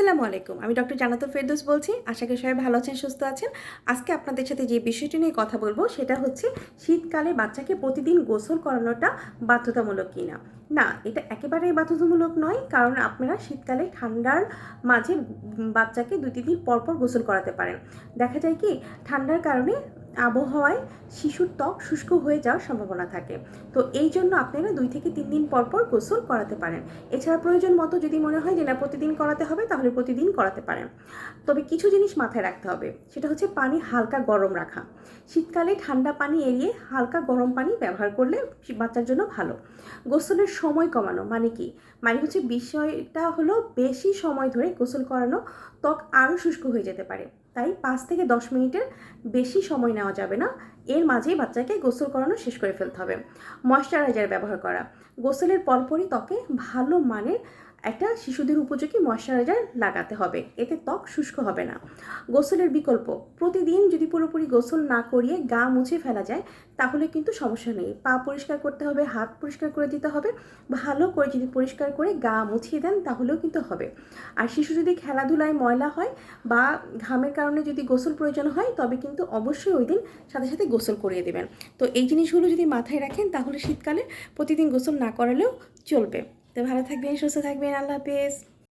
আসসালামু আলাইকুম। আমি ডক্টর জান্নাতুল ফেরদৌস বলছি। আশা করি সবাই ভালো আছেন, সুস্থ আছেন। আজকে আপনাদের সাথে যে বিষয়টি নিয়ে কথা বলবো সেটা হচ্ছে শীতকালে বাচ্চাকে প্রতিদিন গোসল করানোটা বাধ্যতামূলক কিনা। না, এটা একেবারেই বাধ্যতামূলক নয়, কারণ আপনারা শীতকালে ঠান্ডার মাঝে বাচ্চাকে 2-3 দিন পর পর গোসল করাতে পারেন। দেখা যায় কি ঠান্ডার কারণে আবহাওয়ায় শিশুর ত্বক শুষ্ক হয়ে যাওয়ার সম্ভাবনা থাকে। তো এই জন্য আপনারা 2 থেকে 3 দিন পর পর গোসল করাতে পারেন। এছাড়া প্রয়োজন মতো যদি মনে হয় যে না প্রতিদিন করাতে হবে, তাহলে প্রতিদিন করাতে পারেন। তবে কিছু জিনিস মাথায় রাখতে হবে, সেটা হচ্ছে পানি হালকা গরম রাখা। শীতকালে ঠান্ডা পানি এড়িয়ে হালকা গরম পানি ব্যবহার করলে বাচ্চার জন্য ভালো। গোসলের সময় কমানো মানে কি? মানে হচ্ছে বিষয়টা হলো বেশি সময় ধরে গোসল করানো ত্বক আরও শুষ্ক হয়ে যেতে পারে। তাই 5 থেকে 10 মিনিটের বেশি সময় নেওয়া যাবে না। এর মাঝেই বাচ্চাকে গোসল করানো শেষ করে ফেলতে হবে। ময়েশ্চারাইজার ব্যবহার করা। গোসলের পরপরই ত্বকে ভালো মানের একটা শিশুদের উপযোগী ময়েশ্চারাইজার লাগাতে হবে, এতে ত্বক শুষ্ক হবে না। গোসলের বিকল্প, প্রতিদিন যদি পুরোপুরি গোসল না করিয়ে গা মুছে ফেলা যায় তাহলে কিন্তু সমস্যা নেই। পা পরিষ্কার করতে হবে, হাত পরিষ্কার করে দিতে হবে। ভালো করে যদি পরিষ্কার করে গা মুছিয়ে দেন তাহলেও কিন্তু হবে। আর শিশু যদি খেলাধুলায় ময়লা হয় বা ঘামের কারণে যদি গোসল প্রয়োজন হয়, তবে কিন্তু অবশ্যই ওই দিন সাথে সাথে গোসল করিয়ে দেবেন। তো এই জিনিসগুলো যদি মাথায় রাখেন তাহলে শীতকালে প্রতিদিন গোসল না করালেও চলবে। তো ভালো থাকবেন, সুস্থ থাকবেন। আল্লাহ হাফেজ।